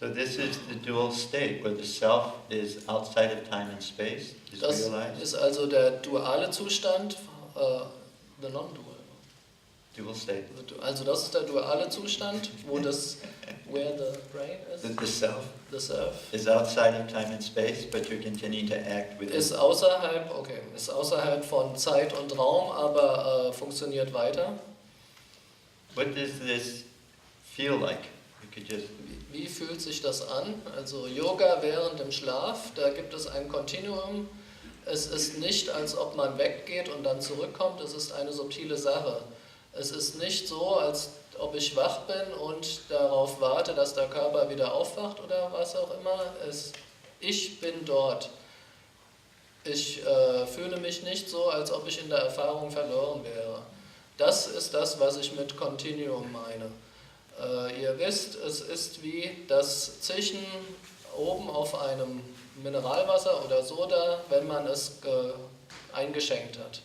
So this is the dual state, where the self is outside of time and space, is Das realized. ist also der duale Zustand, the non-dual. Dual state. Also das ist der duale Zustand, wo das, where the brain is, The self the self, is outside of time and space, but you're continuing to act within. ist außerhalb von Zeit und Raum, aber funktioniert weiter. What does this feel like? You could just. Wie fühlt sich das an? Also Yoga während dem Schlaf, da gibt es ein Kontinuum. Es ist nicht, als ob man weggeht und dann zurückkommt, es ist eine subtile Sache. Es ist nicht so, als ob ich wach bin und darauf warte, dass der Körper wieder aufwacht oder was auch immer. Ich bin dort. Ich fühle mich nicht so, als ob ich in der Erfahrung verloren wäre. Das ist das, was ich mit Continuum meine. Ihr wisst, es ist wie das Zischen oben auf einem Mineralwasser oder Soda, wenn man es eingeschenkt hat.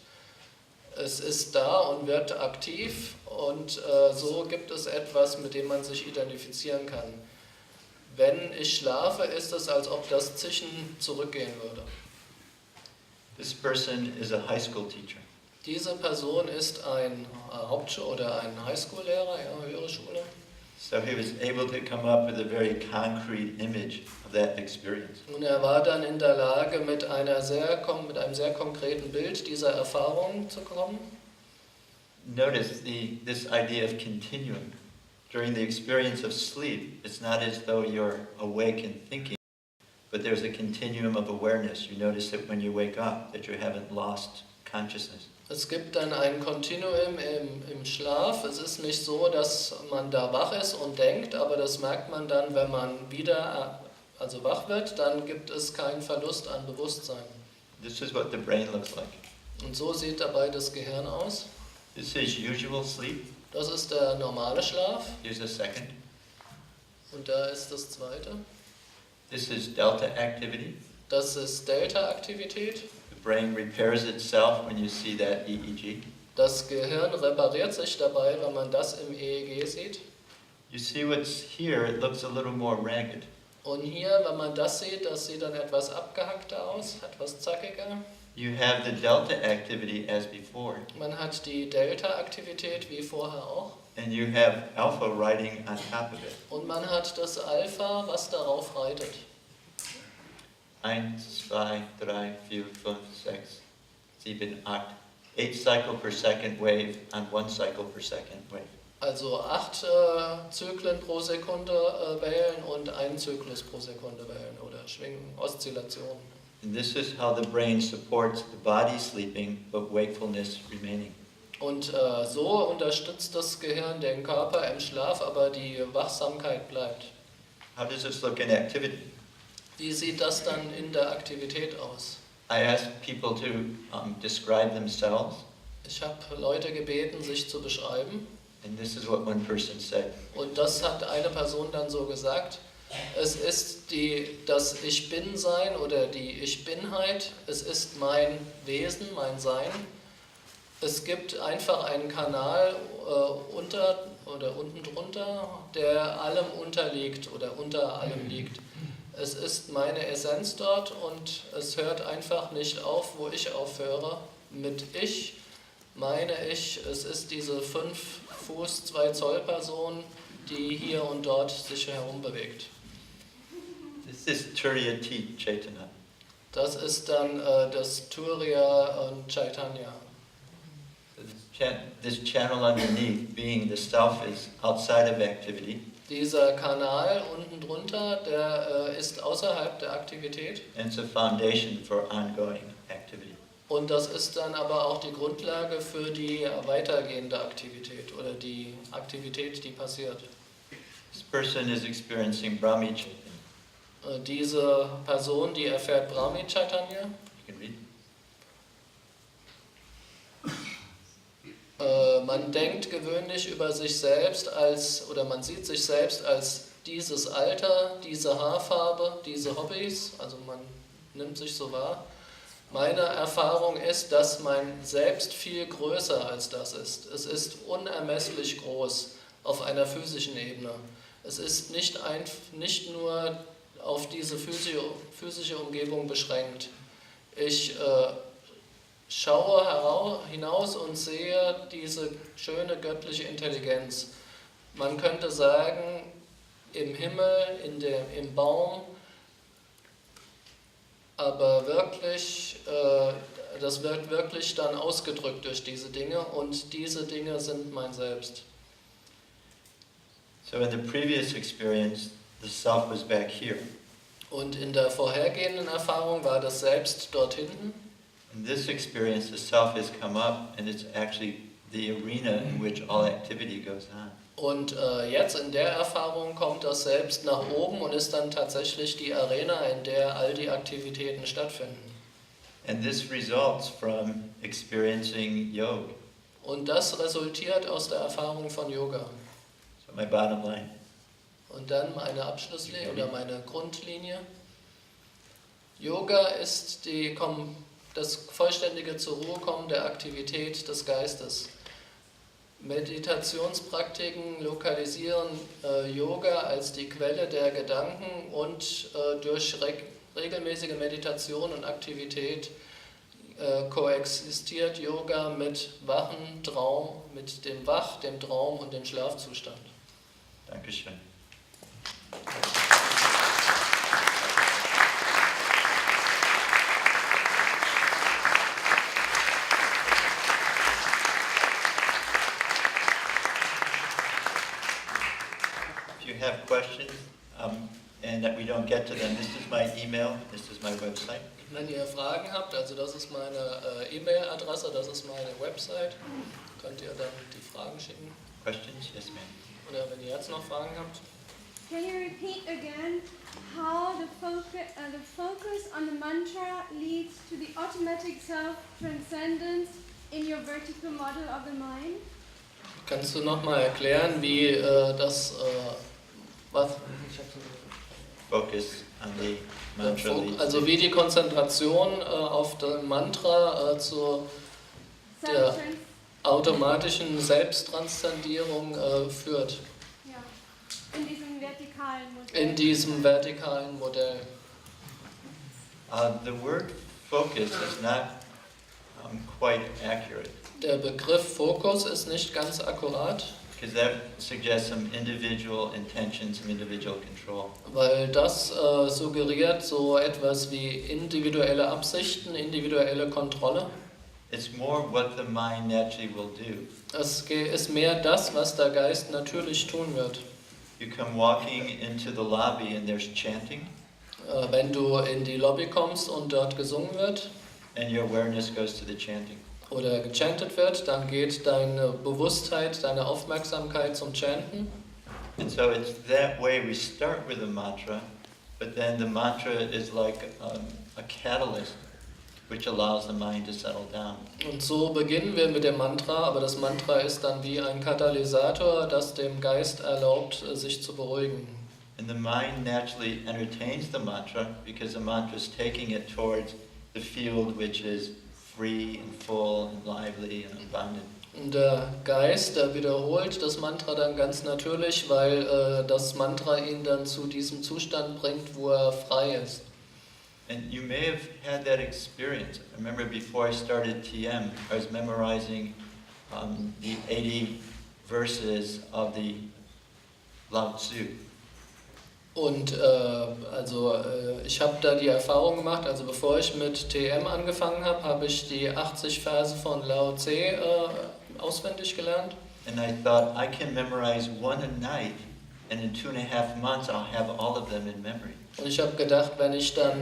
Es ist da und wird aktiv und so gibt es etwas, mit dem man sich identifizieren kann. Wenn ich schlafe, ist es, als ob das Zischen zurückgehen würde. This person is a high school teacher. Diese Person ist ein oder ein Highschool-Lehrer, ja, höhere Schule. So he was able to come up with a very concrete image of that experience. Und er war dann in der Lage, mit einem sehr konkreten Bild dieser Erfahrung zu kommen. Notice this idea of continuum. During the experience of sleep, it's not as though you're awake and thinking, but there's a continuum of awareness. You notice that when you wake up, that you haven't lost consciousness. Es gibt dann ein Kontinuum im Schlaf. Es ist nicht so, dass man da wach ist und denkt, aber das merkt man dann, wenn man wieder wach wird, dann gibt es keinen Verlust an Bewusstsein. This is what the brain looks like. Und so sieht dabei das Gehirn aus. This is usual sleep. Das ist der normale Schlaf. Here's a second. Und da ist das zweite. This is delta activity. Das ist Delta-Aktivität. The brain repairs itself when you see that EEG. Das Gehirn repariert sich dabei, wenn man das im EEG sieht. You see what's here, it looks a little more ragged. Und hier, wenn man das sieht dann etwas abgehackter aus, etwas zackiger. You have the delta activity as before, Man hat die Delta-Aktivität wie vorher auch. and you have alpha riding on top of it. Und man hat das Alpha, was darauf reitet. 1, 2, 3, 4, 5, 6, 7, 8. 8 cycle per second wave on 1 cycle per second wave. Also 8 Zyklen pro Sekunde wählen und 1 Zyklus pro Sekunde wählen oder Schwingen, Oszillationen. And this is how the brain supports the body sleeping, but wakefulness remaining. Und so unterstützt das Gehirn den Körper im Schlaf, aber die Wachsamkeit bleibt. How does this look in activity? Wie sieht das dann in der Aktivität aus? I asked people to describe themselves, Ich habe Leute gebeten, sich zu beschreiben. and this is what one person said. Und das hat eine Person dann so gesagt. Es ist das Ich-Bin-Sein oder die Ich-Binheit. Es ist mein Wesen, mein Sein. Es gibt einfach einen Kanal unter oder unten drunter, der allem unterliegt oder unter allem liegt. Es ist meine Essenz dort und es hört einfach nicht auf, wo ich aufhöre. Mit ich meine ich, es ist diese 5 Fuß, 2 Zoll Person, die hier und dort sich herumbewegt. This is Turiya Chaitanya. Das ist dann das Turiya und Chaitanya. This channel underneath, being the self, is outside of activity. Dieser Kanal unten drunter, der ist außerhalb der Aktivität. And it's a foundation for ongoing activity. Und das ist dann aber auch die Grundlage für die weitergehende Aktivität oder die Aktivität, die passiert. This person is experiencing Brahmi Chaitanya. Diese Person, die erfährt Brahmi Chaitanya. You can read. Man denkt gewöhnlich über sich selbst oder man sieht sich selbst als dieses Alter, diese Haarfarbe, diese Hobbys, also man nimmt sich so wahr. Meine Erfahrung ist, dass mein Selbst viel größer als das ist. Es ist unermesslich groß auf einer physischen Ebene. Es ist nicht nur auf diese physische Umgebung beschränkt. Ich schaue hinaus und sehe diese schöne göttliche Intelligenz. Man könnte sagen, im Himmel, im Baum, aber wirklich, das wird wirklich dann ausgedrückt durch diese Dinge und diese Dinge sind mein Selbst. So in the previous experience, the self was back here. Und in der vorhergehenden Erfahrung war das Selbst dort hinten. In this experience, the self has come up, and it's actually the arena in which all activity goes on. Und jetzt in der Erfahrung kommt das Selbst nach oben und ist dann tatsächlich die Arena, in der all die Aktivitäten stattfinden. And this results from experiencing yoga. Und das resultiert aus der Erfahrung von Yoga. So my bottom line. Und dann meine Abschlusslinie oder meine Grundlinie. Yoga ist das vollständige zur Ruhe kommen der Aktivität des Geistes. Meditationspraktiken lokalisieren Yoga als die Quelle der Gedanken und durch regelmäßige Meditation und Aktivität koexistiert Yoga mit wachen Traum, mit dem dem Traum und dem Schlafzustand. Dankeschön. If you have questions and that we don't get to them, this is my email, this is my website. Wenn ihr Fragen habt, also das ist meine E-Mail-Adresse, das ist meine Website, könnt ihr dann die Fragen schicken. Questions? Yes, ma'am. Oder wenn ihr jetzt noch Fragen habt. Can you repeat again how the focus on the mantra leads to the automatic self-transcendence in your vertical model of the mind? Kannst du nochmal erklären, wie Focus on the mantra leads. also wie die Konzentration auf den Mantra zu der automatischen Selbsttranszendierung führt? Ja, in diesem vertikalen Modell. In diesem vertikalen Modell. The word focus is not quite accurate, Der Begriff Fokus ist nicht ganz akkurat, because that suggests some individual intention, some individual control. weil das suggeriert so etwas wie individuelle Absichten, individuelle Kontrolle. It's more what the mind naturally will do. Es ist mehr das, was der Geist natürlich tun wird. You come walking into the lobby and there's chanting, Wenn du in die Lobby kommst und dort gesungen wird and your awareness goes to the chanting. oder gechantet wird, dann geht deine Bewusstheit, deine Aufmerksamkeit zum Chanten. And so it's that way we start with a mantra, but then the mantra is like a catalyst which allows the mind to settle down. Und so beginnen wir mit dem Mantra, aber das Mantra ist dann wie ein Katalysator, das dem Geist erlaubt, sich zu beruhigen. And the mind naturally entertains the mantra because the mantra is taking it towards the field which is free and full and lively and abundant. Und der Geist, der wiederholt das Mantra dann ganz natürlich, weil das Mantra ihn dann zu diesem Zustand bringt, wo er frei ist. And you may have had that experience. I remember before I started TM, I was memorizing the 80 verses of the Lao Tzu. Und ich habe da die Erfahrung gemacht, also bevor ich mit TM angefangen habe, habe ich die 80 Verse von Lao Tse auswendig gelernt. And I thought, I can memorize one a night, and in 2.5 months I'll have all of them in memory. Und ich habe gedacht, wenn ich dann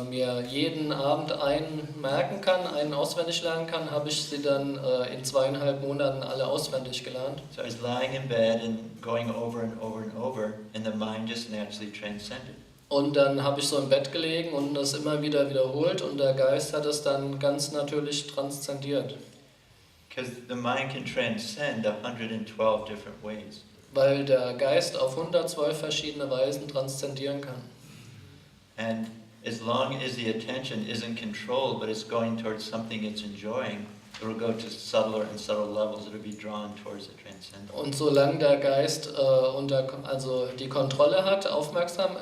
mir jeden Abend einen merken kann, einen auswendig lernen kann, habe ich sie dann in 2,5 Monaten alle auswendig gelernt. So I was lying in bed and going over and over and over, and the mind just naturally transcended. Und dann habe ich so im Bett gelegen und das immer wieder wiederholt und der Geist hat es dann ganz natürlich transzendiert. Because the mind can transcend 112 different ways. Weil der Geist auf 112 verschiedene Weisen transzendieren kann. And as long as the attention isn't controlled, but it's going towards something it's enjoying, it will go to subtler and subtler levels. It will be drawn towards the transcendent. Und solange der Geist die Kontrolle hat, aufmerksam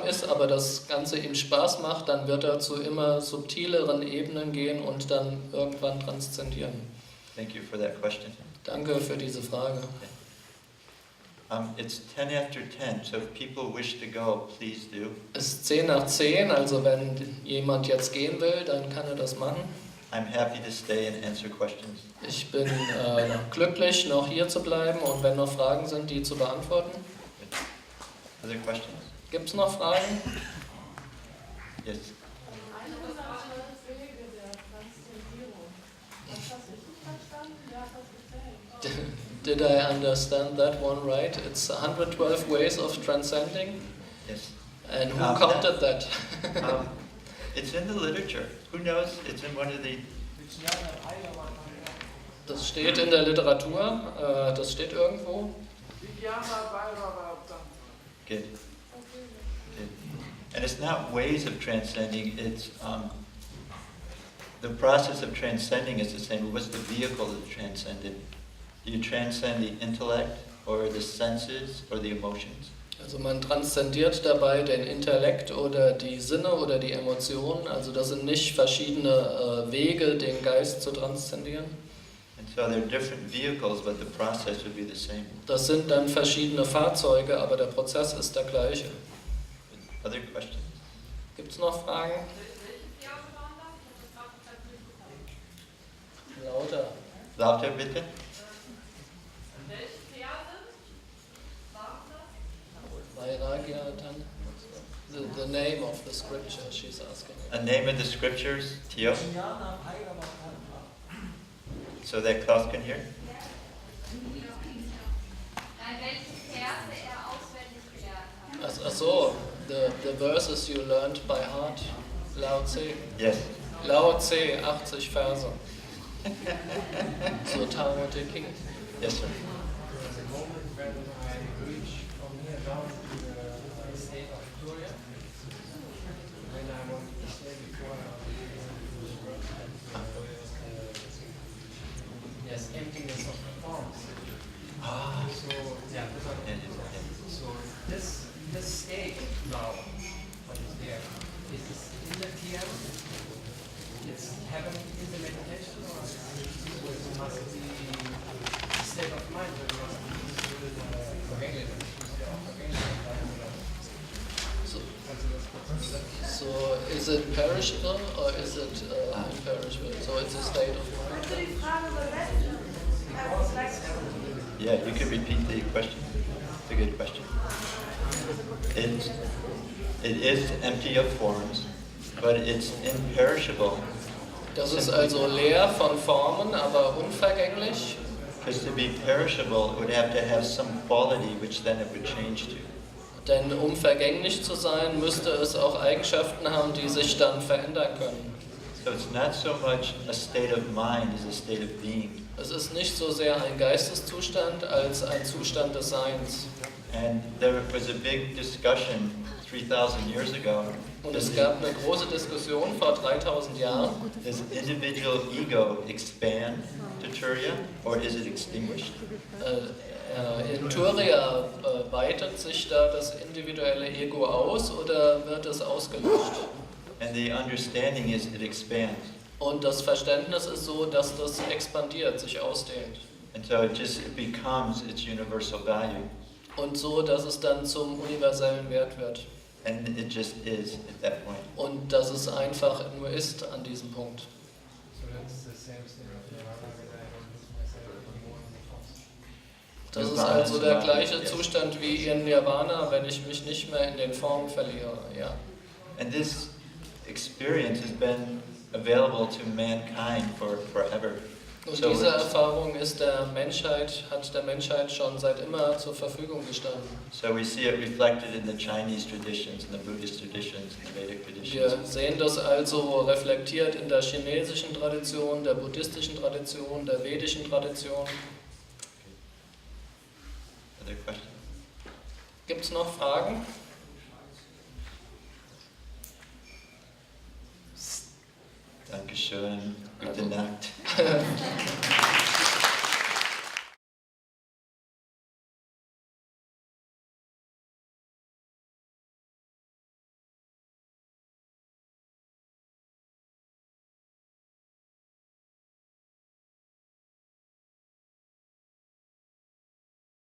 ist, aber das Ganze ihm Spaß macht, dann wird er zu immer subtileren Ebenen gehen und dann irgendwann transzendieren. Thank you for that question. Danke für diese Frage. It's 10 after 10, so if people wish to go, please do. Es ist 10 nach 10, also wenn jemand jetzt gehen will, dann kann er das machen. I'm happy to stay and answer questions. Ich bin glücklich, noch hier zu bleiben und wenn noch Fragen sind, die zu beantworten. Other questions? Gibt es noch Fragen? Yes. Eine unserer 12 Wege der Transzendierung. Hast du das richtig verstanden? Wer hat das gezählt? Did I understand that one right? It's 112 ways of transcending? Yes. And who counted that? It's in the literature. Who knows? It's in one of the... Das steht in der Literatur, das steht irgendwo. Good. Good. And it's not ways of transcending, it's the process of transcending is the same. What's the vehicle of transcending? Do you transcend the intellect or the senses or the emotions? Also man transzendiert dabei den Intellekt oder die Sinne oder die Emotionen. Also das sind nicht verschiedene Wege, den Geist zu transzendieren. And so they're different vehicles, but the process would be the same. Das sind dann verschiedene Fahrzeuge, aber der Prozess ist der gleiche. Other questions? Gibt es noch Fragen? Lauter. Lauter bitte? Vairagya-tan. The name of the scripture she's asking. A name of the scriptures, Tio? So that Klaus can hear? So, the verses you learned by heart, Lao Tse. Yes. Lao Tse, 80 Verse. So Tao Te King. Yes, sir. The moment when I reach from here down to the state of Victoria, when I want to stay before yes, emptiness of the forms. So yeah, so this state now, what is there? Is this in the TM? It's heaven in the meditation, or it must be state of mind, or it must be So is it perishable or is it imperishable? So it's a state of mind. Yeah, you can repeat the question. It's a good question. It is empty of forms, but it's imperishable. Das ist also leer von Formen, aber unvergänglich. Because to be perishable, it would have to have some quality which then it would change to. Denn um vergänglich zu sein, müsste es auch Eigenschaften haben, die sich dann verändern können. So it's not so much a state of mind as a state of being. Es ist nicht so sehr ein Geisteszustand als ein Zustand des Seins. And there was a big discussion 3,000 years ago, Und es gab eine große Diskussion vor 3000 Jahren. does individual ego expand to Turiya, or is it extinguished? In Turiya weitet sich da das individuelle Ego aus oder wird es ausgelöscht? And the understanding is it expands. Und das Verständnis ist so, dass das expandiert, sich ausdehnt. And so it becomes its universal value. Und so, dass es dann zum universellen Wert wird. And it just is at that point. Und dass es einfach nur ist an diesem Punkt. So that's the same thing of Nirvana, when I don't lose myself anymore in the forms. Das ist also der gleiche Zustand wie in Nirvana, wenn ich mich nicht mehr in den Formen verliere. Ja. And this experience has been available to mankind forever. Und So diese it's- Erfahrung hat der Menschheit schon seit immer zur Verfügung gestanden. So we see it reflected in the Chinese traditions, in the Buddhist traditions, in the Vedic Wir traditions. sehen das also reflektiert in der chinesischen Tradition, der buddhistischen Tradition, der vedischen Tradition. Other questions? Gibt es noch Fragen? Dankeschön. Gute Also- Nacht.